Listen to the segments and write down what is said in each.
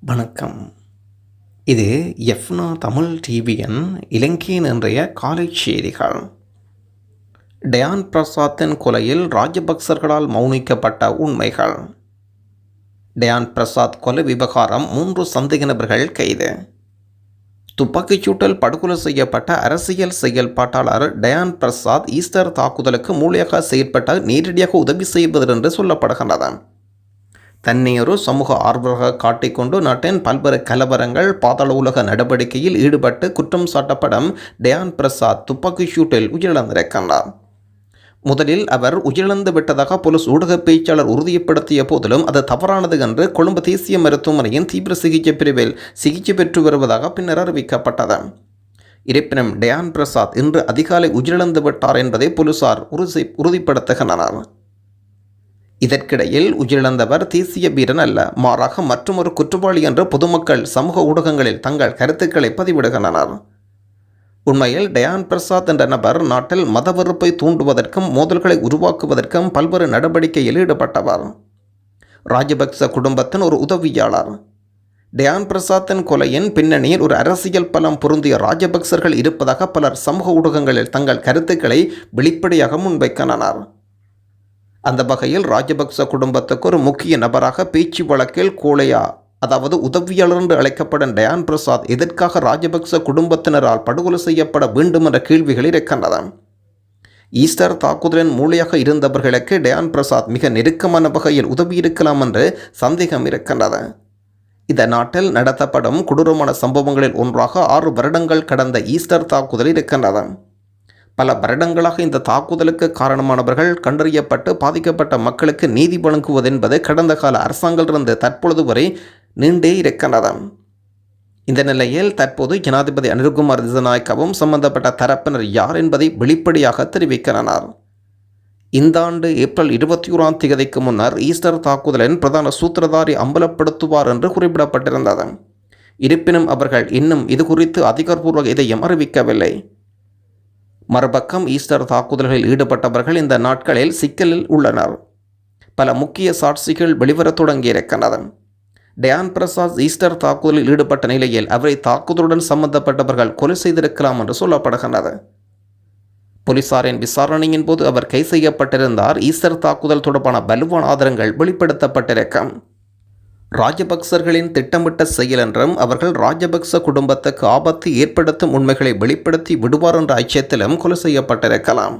வணக்கம். இது எஃப்னா தமிழ் டிவியின் இலங்கையின் இன்றைய காலை செய்திகள். டயான் பிரசாத்தின் கொலையில் ராஜபக்சர்களால் மௌனிக்கப்பட்ட உண்மைகள். டயான் பிரசாத் கொலை விவகாரம் 3 சந்தேக நபர்கள் கைது. துப்பாக்கிச்சூட்டில் படுகொலை செய்யப்பட்ட அரசியல் செயல்பாட்டாளர் டயான் பிரசாத் ஈஸ்டர் தாக்குதலுக்கு மூளையாக செயற்பட்ட நேரடியாக உதவி செய்வது என்று சொல்லப்படுகின்றது. தன்னை ஒரு சமூக ஆர்வலராக காட்டிக்கொண்டு நாட்டின் பல்வேறு கலவரங்கள் பாதாள உலக நடவடிக்கையில் ஈடுபட்டு குற்றம் சாட்டப்படும் டயான் பிரசாத் துப்பாக்கி ஷூட்டில் உயிரிழந்திருக்கின்றார். முதலில் அவர் உயிரிழந்து விட்டதாக போலீஸ் ஊடக பேச்சாளர் உறுதிப்படுத்திய போதிலும் அது தவறானது என்று கொழும்பு தேசிய மருத்துவமனையின் தீவிர சிகிச்சை பிரிவில் சிகிச்சை பெற்று வருவதாக பின்னர் அறிவிக்கப்பட்டது. இருப்பினும் டயான் பிரசாத் இன்று அதிகாலை உயிரிழந்து விட்டார் என்பதை போலீசார் உறுதிப்படுத்துகின்றனர். இதற்கிடையில் உயிரிழந்தவர் தேசிய வீரன் அல்ல, மாறாக மற்றொரு குற்றவாளி என்று பொதுமக்கள் சமூக ஊடகங்களில் தங்கள் கருத்துக்களை பதிவிடுகின்றனர். உண்மையில் டயான் பிரசாத் என்ற நபர் நாட்டில் மத வெறுப்பை தூண்டுவதற்கும் மோதல்களை உருவாக்குவதற்கும் பல்வேறு நடவடிக்கையில் ஈடுபட்டவர். ராஜபக்ச குடும்பத்தின் ஒரு உதவியாளர். டயான் பிரசாத்தின் கொலையின் பின்னணியில் ஒரு அரசியல் பலம் பொருந்திய ராஜபக்சர்கள் இருப்பதாக பலர் சமூக ஊடகங்களில் தங்கள் கருத்துக்களை வெளிப்படையாக முன்வைக்கின்றனர். அந்த வகையில் ராஜபக்ச குடும்பத்துக்கு ஒரு முக்கிய நபராக பேச்சு வழக்கில் கோலையா, அதாவது உதவியாளர் என்று அழைக்கப்படும் டயான் பிரசாத் எதற்காக ராஜபக்ச குடும்பத்தினரால் படுகொலை செய்யப்பட வேண்டும் என்ற கேள்விகள் இருக்கின்றன. ஈஸ்டர் தாக்குதலின் மூளையாக இருந்தவர்களுக்கு டயான் பிரசாத் மிக நெருக்கமான வகையில் உதவி இருக்கலாம் என்று சந்தேகம் இருக்கின்றது. இந்த நாட்டில் நடத்தப்படும் கொடூரமான சம்பவங்களில் ஒன்றாக 6 வருடங்கள் கடந்த ஈஸ்டர் தாக்குதல் இருக்கின்றது. பல வருடங்களாக இந்த தாக்குதலுக்கு காரணமானவர்கள் கண்டறியப்பட்டு பாதிக்கப்பட்ட மக்களுக்கு நீதி வழங்குவது என்பது கடந்த கால அரசாங்கத்திலிருந்து தற்பொழுது வரை நீண்டே இருக்கின்றது. இந்த நிலையில் தற்போது ஜனாதிபதி அனுர்குமார் திசாநாயக்கவும் சம்பந்தப்பட்ட தரப்பினர் யார் என்பதை வெளிப்படையாக தெரிவிக்கின்றனர். இந்த ஆண்டு ஏப்ரல் 21ஆம் தேதிக்கு முன்னர் ஈஸ்டர் தாக்குதலின் பிரதான சூத்திரதாரி அம்பலப்படுத்துவார் என்று குறிப்பிடப்பட்டிருந்தது. இருப்பினும் அவர்கள் இன்னும் இது குறித்து அதிகாரப்பூர்வ எதையும் அறிவிக்கவில்லை. மறுபக்கம் ஈஸ்டர் தாக்குதல்களில் ஈடுபட்டவர்கள் இந்த நாட்களில் சிக்கலில் உள்ளனர். பல முக்கிய சாட்சிகள் வெளிவரத் தொடங்கியிருக்கின்றன. டயான் பிரசாத் ஈஸ்டர் தாக்குதலில் ஈடுபட்ட நிலையில் அவரை தாக்குதலுடன் சம்பந்தப்பட்டவர்கள் கொலை செய்திருக்கலாம் என்று சொல்லப்படுகின்றது. போலீசாரின் விசாரணையின் போது அவர் கைது செய்யப்பட்டிருந்தார். ஈஸ்டர் தாக்குதல் தொடர்பான வலுவான ஆதாரங்கள் வெளிப்படுத்தப்பட்டிருக்கும். ராஜபக்சர்களின் திட்டமிட்ட செயல் என்றும் அவர்கள் ராஜபக்ச குடும்பத்துக்கு ஆபத்து ஏற்படுத்தும் உண்மைகளை வெளிப்படுத்தி விடுவார் என்ற அச்சத்திலும் கொலை செய்யப்பட்டிருக்கலாம்.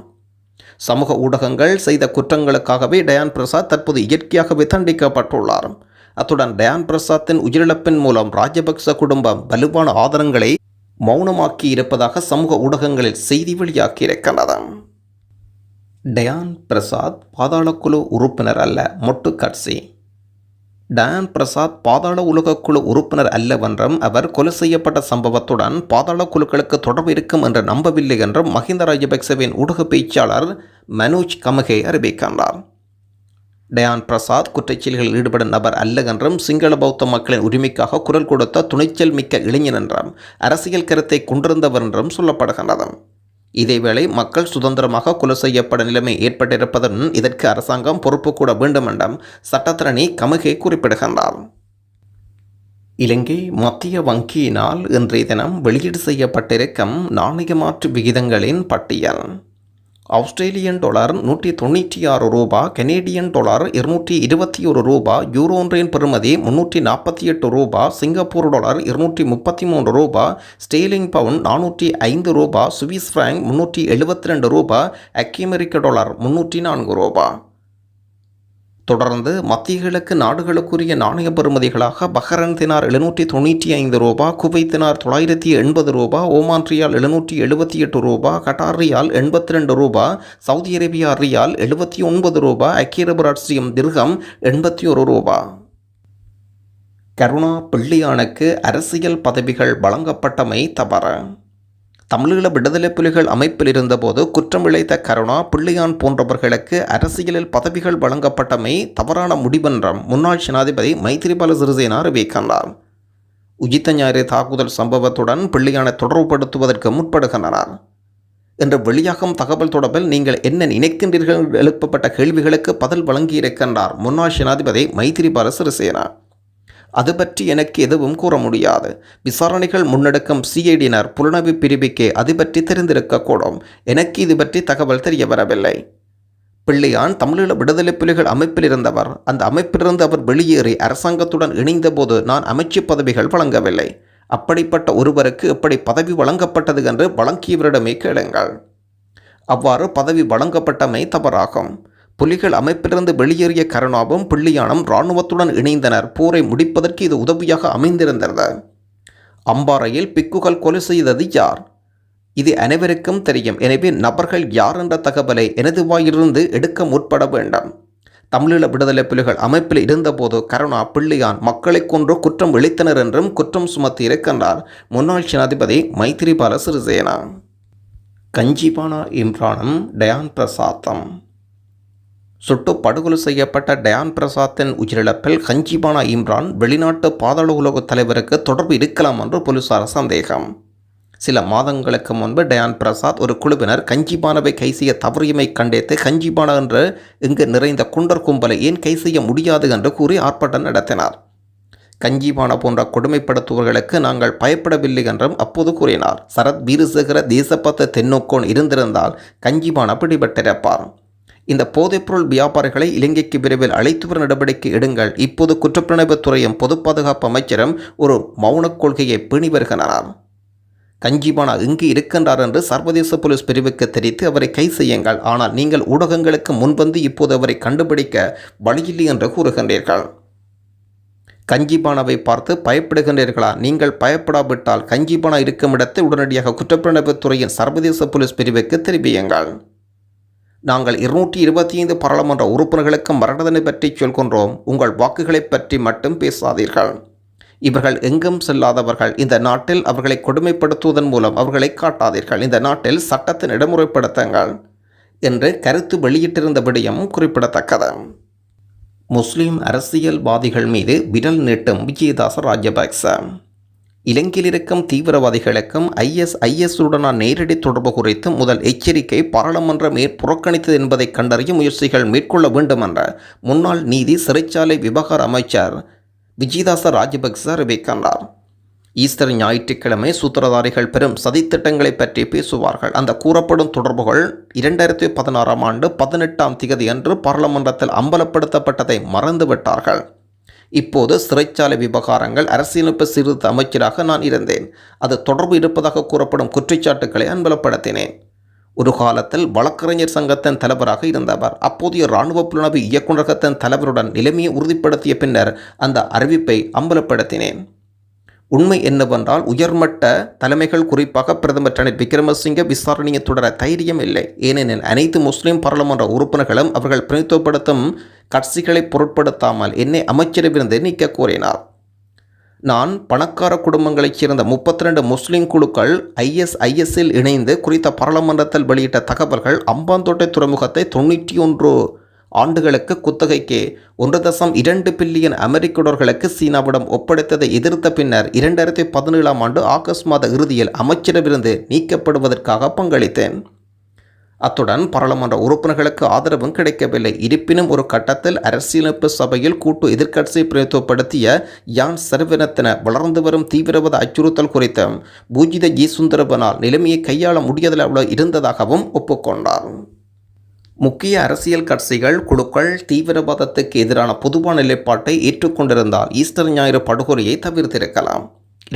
சமூக ஊடகங்கள் செய்த குற்றங்களுக்காகவே டயான் பிரசாத் தற்போது இயற்கையாகவே தண்டிக்கப்பட்டுள்ளார். அத்துடன் டயான் பிரசாத்தின் உயிரிழப்பின் மூலம் ராஜபக்ச குடும்பம் வலுவான ஆதாரங்களை மௌனமாக்கி இருப்பதாக சமூக ஊடகங்களில் செய்தி வெளியாகியிருக்கின்றது. டயான் பிரசாத் பாதாளக்குழு உறுப்பினர் அல்ல, மொட்டு கட்சி. டயான் பிரசாத் பாதாள உலக குழு உறுப்பினர் அல்லவென்றும் அவர் கொலை செய்யப்பட்ட சம்பவத்துடன் பாதாள குழுக்களுக்கு தொடர்பு இருக்கும் என்று நம்பவில்லை என்றும் மஹிந்த ராஜபக்சவின் ஊடக பேச்சாளர் மனோஜ் கமகே அறிவிக்கின்றார். டயான் பிரசாத் குற்றச்செயல்களில் ஈடுபடும் நபர் அல்ல என்றும் சிங்கள பௌத்த மக்களின் உரிமைக்காக குரல் கொடுத்த துணிச்சல் மிக்க இளைஞன் என்றும் அரசியல் கருத்தை கொண்டிருந்தவர் என்றும் சொல்லப்படுகின்றது. இதேவேளை மக்கள் சுதந்திரமாக கொலை செய்யப்பட நிலைமை ஏற்பட்டிருப்பதுடன் இதற்கு அரசாங்கம் பொறுப்பு கூட வேண்டும் என்றும் சட்டத்தரணி கமகே குறிப்பிடுகின்றார். இலங்கை மத்திய வங்கியினால் இன்றைய தினம் வெளியீடு செய்யப்பட்டிருக்கும் நாணய மாற்று விகிதங்களின் பட்டியல். ஆஸ்திரேலியன் டாலர் 196 ரூபா, கனேடியன் டாலர் 221 ரூபா, யூரோ ஒன்றின் பெறுமதி 348 ரூபா, சிங்கப்பூர் டாலர் 233 ரூபா, ஸ்டேர்லிங் பவுண்ட் 405 ரூபா, சுவிஸ் பிராங்க் 372 ரூபா, அமெரிக்க டாலர் 304 ரூபா. தொடர்ந்து மத்திய கிழக்கு நாடுகளுக்குரிய நாணய பெறுமதிகளாக பஹ்ரைன் தினார் 795 ரூபா, குவைத் தினார் 980 ரூபா, ஓமான் ரியால் 778 ரூபா, கட்டார் ரியால் 82 ரூபா, சவுதி அரேபியா ரியால் 79 ரூபா, ஐக்கிய அரபு ராச்சியம் திர்ஹம் 81 ரூபா. கருணா பிள்ளையானுக்கு அரசியல் பதவிகள் வழங்கப்பட்டமை தவறு. தமிழீழ விடுதலை புலிகள் அமைப்பில் இருந்தபோது குற்றம் இழைத்த கருணா பிள்ளையான் போன்றவர்களுக்கு அரசியலில் பதவிகள் வழங்கப்பட்டமை தவறான முடிவென்றும் முன்னாள் ஜனாதிபதி மைத்திரிபால சிறிசேன அறிவிக்கின்றார். உயிர்த்த ஞாயிறு தாக்குதல் சம்பவத்துடன் பிள்ளையானை தொடர்புபடுத்துவதற்கு முற்படுகின்றனர். என்று வெளியாகும் தகவல் தொடர்பில் நீங்கள் என்ன நினைக்கின்றீர்கள் எழுப்பப்பட்ட கேள்விகளுக்கு பதில் வழங்கியிருக்கின்றார் முன்னாள் ஜனாதிபதி மைத்திரிபால சிறிசேன. அது பற்றி எனக்கு எதுவும் கூற முடியாது. விசாரணைகள் முன்னெடுக்கும் சிஐடியினர் புலனாய்வு பிரிவுக்கே அது பற்றி தெரிந்திருக்கக்கூடும். எனக்கு இது பற்றி தகவல் தெரிய வரவில்லை. பிள்ளையான் தமிழீழ விடுதலை புலிகள் அமைப்பில் இருந்தவர். அந்த அமைப்பிலிருந்து அவர் வெளியேறி அரசாங்கத்துடன் இணைந்தபோது நான் அமைச்சு பதவிகள் வழங்கவில்லை. அப்படிப்பட்ட ஒருவருக்கு எப்படி பதவி வழங்கப்பட்டது என்று வழங்கியவரிடமே கேளுங்கள். அவ்வாறு பதவி வழங்கப்பட்டமை தவறாகும். புலிகள் அமைப்பிலிருந்து வெளியேறிய கருணாவும் பிள்ளையானும் இராணுவத்துடன் இணைந்தனர். போரை முடிப்பதற்கு இது உதவியாக அமைந்திருந்தது. அம்பாறையில் பிக்குகள் கொலை செய்தது யார்? இது அனைவருக்கும் தெரியும். எனவே நபர்கள் யார் என்ற தகவலை எனது வாயிலிருந்து எடுக்க முற்பட வேண்டாம். தமிழீழ விடுதலை புலிகள் அமைப்பில் இருந்தபோது கருணா, பிள்ளையான் மக்களை கொன்று குற்றம் இழைத்தனர் என்றும் குற்றம் சுமத்தி இருக்கின்றார் முன்னாள் ஜனாதிபதி மைத்திரிபால சிறிசேனா. கஞ்சிபானா இம்ரானும் டயான் பிரசாத்தும். சுட்டு படுகொலை செய்யப்பட்ட டயான் பிரசாத்தின் உயிரிழப்பில் கஞ்சிபானா இம்ரான் வெளிநாட்டு பாதாள உலக தலைவருக்கு தொடர்பு இருக்கலாம் என்று போலீசார் சந்தேகம். சில மாதங்களுக்கு முன்பு டயான் பிரசாத் ஒரு குழுவினர் கஞ்சிபானாவை கை செய்ய தவறியமை கண்டித்து கஞ்சிபானா என்று இங்கு நிறைந்த குண்டர் கும்பலை ஏன் கை செய்ய முடியாது என்று கூறி ஆர்ப்பாட்டம் நடத்தினார். கஞ்சிபானா போன்ற கொடுமைப்படுத்துவர்களுக்கு நாங்கள் பயப்படவில்லை என்றும் அப்போது கூறினார். சரத் வீரசேகர தேசப்பத்த தென்னோக்கோன் இருந்திருந்தால் கஞ்சிபானா பிடிபட்டிருப்பார். இந்த போதைப்பொருள் வியாபாரிகளை இலங்கைக்கு விரைவில் அழைத்து வர நடவடிக்கை எடுங்கள். இப்போது குற்றப்புலனாய்வுத் துறையும் பொது பாதுகாப்பு அமைச்சரும் ஒரு மௌனக் கொள்கையை பேணி வருகின்றனர். கஞ்சிபானா இங்கு இருக்கின்றார் என்று சர்வதேச போலீஸ் பிரிவுக்கு தெரிவித்து அவரை கை செய்யுங்கள். ஆனால் நீங்கள் ஊடகங்களுக்கு முன்வந்து இப்போது அவரை கண்டுபிடிக்க வழியில்லை என்று கூறுகின்றீர்கள். கஞ்சிபானாவை பார்த்து பயப்படுகின்றீர்களா? நீங்கள் பயப்படாவிட்டால் கஞ்சிபானா இருக்கும் இடத்தை உடனடியாக குற்றப்புலனாய்வுத் துறையின் சர்வதேச போலீஸ் பிரிவுக்கு தெரிவியுங்கள். நாங்கள் 225 பாராளுமன்ற உறுப்பினர்களுக்கு மரண தண்டனை பற்றி சொல்கின்றோம். உங்கள் வாக்குகளை பற்றி மட்டும் பேசாதீர்கள். இவர்கள் எங்கும் செல்லாதவர்கள். இந்த நாட்டில் அவர்களை கொடுமைப்படுத்துவதன் மூலம் அவர்களை காட்டாதீர்கள். இந்த நாட்டில் சட்டத்தை நடைமுறைப்படுத்துங்கள் என்று கருத்து வெளியிட்டிருந்த விடயம் குறிப்பிடத்தக்கது. முஸ்லிம் அரசியல்வாதிகள் மீது விரல் நீட்டும் விஜயதாச ராஜபக்ச. இலங்கையில் இருக்கும் தீவிரவாதிகளுக்கும் IS-உடனான நேரடி தொடர்பு குறித்து முதல் எச்சரிக்கை பாராளுமன்றம் புறக்கணித்தது என்பதை கண்டறிய முயற்சிகள் மேற்கொள்ள வேண்டும் என்ற முன்னாள் நீதி சிறைச்சாலை விவகார அமைச்சர் விஜயதாச ராஜபக்ச அறிவிக்கின்றார். ஈஸ்டர் ஞாயிற்றுக்கிழமை சூத்திரதாரிகள் பெரும் சதித்திட்டங்களை பற்றி பேசுவார்கள். அந்த கூறப்படும் தொடர்புகள் 2016 ஆண்டு 18ஆம் திகதி அன்று பாராளுமன்றத்தில் அம்பலப்படுத்தப்பட்டதை மறந்துவிட்டார்கள். இப்போது சிறைச்சாலை விவகாரங்கள் அரசியலமைப்பு சீர்திருத்த அமைச்சராக நான் இருந்தேன். அது தொடர்பு இருப்பதாக கூறப்படும் குற்றச்சாட்டுக்களை அம்பலப்படுத்தினேன். ஒரு காலத்தில் வழக்கறிஞர் சங்கத்தின் தலைவராக இருந்தவர். அப்போதைய இராணுவ புலனாய்வு இயக்குநரகத்தின் தலைவருடன் நிலைமையை உறுதிப்படுத்திய பின்னர் அந்த அறிவிப்பை அம்பலப்படுத்தினேன். உண்மை என்னவென்றால் உயர்மட்ட தலைமைகள், குறிப்பாக பிரதமர் ரணில் விக்ரமசிங்க விசாரணையை தொடர தைரியம் இல்லை. ஏனெனில் அனைத்து முஸ்லிம் பாராளுமன்ற உறுப்பினர்களும் அவர்கள் பிரதிநிதித்துவப்படுத்தும் கட்சிகளை பொருட்படுத்தாமல் என்னை அமைச்சரவிலிருந்து நீக்க கோரினார். நான் பணக்கார குடும்பங்களைச் சேர்ந்த 32 முஸ்லிம் குழுக்கள் IS-ISல் இணைந்து குறித்த பாராளுமன்றத்தில் வெளியிட்ட தகவல்கள் அம்பாந்தோட்டை துறைமுகத்தை 91 ஆண்டுகளுக்கு குத்தகைக்கு 1.2 பில்லியன் அமெரிக்க டாலர்களுக்கு சீனாவிடம் ஒப்படைத்ததை எதிர்த்த பின்னர் 2017ஆம் ஆண்டு ஆகஸ்ட் மாத இறுதியில் அமைச்சரவிலிருந்து நீக்கப்படுவதற்காக பங்களித்தேன். அத்துடன் பாராளுமன்ற உறுப்பினர்களுக்கு ஆதரவும் கிடைக்கவில்லை. இருப்பினும் ஒரு கட்டத்தில் அரசியலமைப்பு சபையில் கூட்டு எதிர்க்கட்சியை பிரதிநிதித்துவப்படுத்திய யான் சர்வனத்தின வளர்ந்து வரும் தீவிரவாத அச்சுறுத்தல் குறித்த பூஜித ஜி சுந்தரவனால் நிலைமையை கையாள முடியாத இருந்ததாகவும் ஒப்புக்கொண்டார். முக்கிய அரசியல் கட்சிகள், குழுக்கள் தீவிரவாதத்துக்கு எதிரான பொதுவான நிலைப்பாட்டை ஏற்றுக்கொண்டிருந்தால் ஈஸ்டர் ஞாயிறு படுகொலையை தவிர்த்திருக்கலாம்.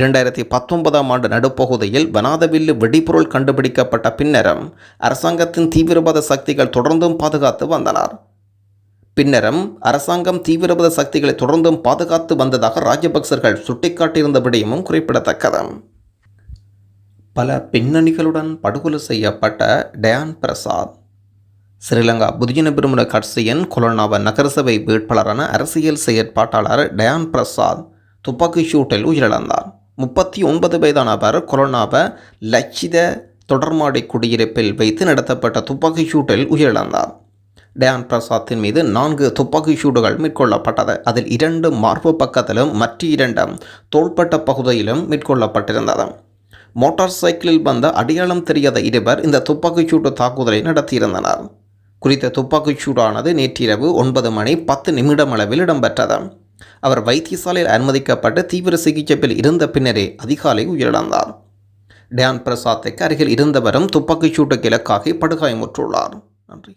2019ஆம் ஆண்டு நடுப்பகுதியில் வனாதவில்லு வெடிபொருள் கண்டுபிடிக்கப்பட்ட பின்னரும் அரசாங்கத்தின் தீவிரவாத சக்திகள் தொடர்ந்தும் பாதுகாத்து வந்தனர். பின்னரும் அரசாங்கம் தீவிரவாத சக்திகளை தொடர்ந்தும் பாதுகாத்து வந்ததாக ராஜபக்சர்கள் சுட்டிக்காட்டியிருந்த விடயமும் குறிப்பிடத்தக்கது. பல பின்னணிகளுடன் படுகொலை செய்யப்பட்ட டயான் பிரசாத். ஸ்ரீலங்கா பொதுஜன பெரமுன கட்சியின் கொலோனாவ நகரசபை வேட்பாளரான அரசியல் செயற்பாட்டாளர் டயான் பிரசாத் துப்பாக்கி சூட்டில் உயிரிழந்தார். 39 வயதான அவர் கொலோனாவ லட்சித தொடர்மாடி குடியிருப்பில் வைத்து நடத்தப்பட்ட துப்பாக்கி சூட்டில் உயிரிழந்தார். டயான் பிரசாத்தின் மீது 4 துப்பாக்கி சூடுகள் மேற்கொள்ளப்பட்டது. அதில் 2 மார்பு பக்கத்திலும் மற்ற 2 தோள்பட்ட பகுதியிலும் மேற்கொள்ளப்பட்டிருந்தது. மோட்டார் சைக்கிளில் வந்த அடையாளம் தெரியாத இருவர் இந்த துப்பாக்கிச்சூட்டு தாக்குதலை நடத்தியிருந்தனர். குறித்த துப்பாக்கிச்சூடானது நேற்றிரவு 9 மணி 10 நிமிடம் அளவில் இடம்பெற்றது. அவர் வைத்தியசாலையில் அனுமதிக்கப்பட்டு தீவிர சிகிச்சையில் இருந்த பின்னரே அதிகாலை உயிரிழந்தார். டயான் பிரசாத்துக்கு அருகில் இருந்தவரும் துப்பாக்கிச் சூட்டுக்கு இலக்காகி படுகாயமுற்றுள்ளார். நன்றி.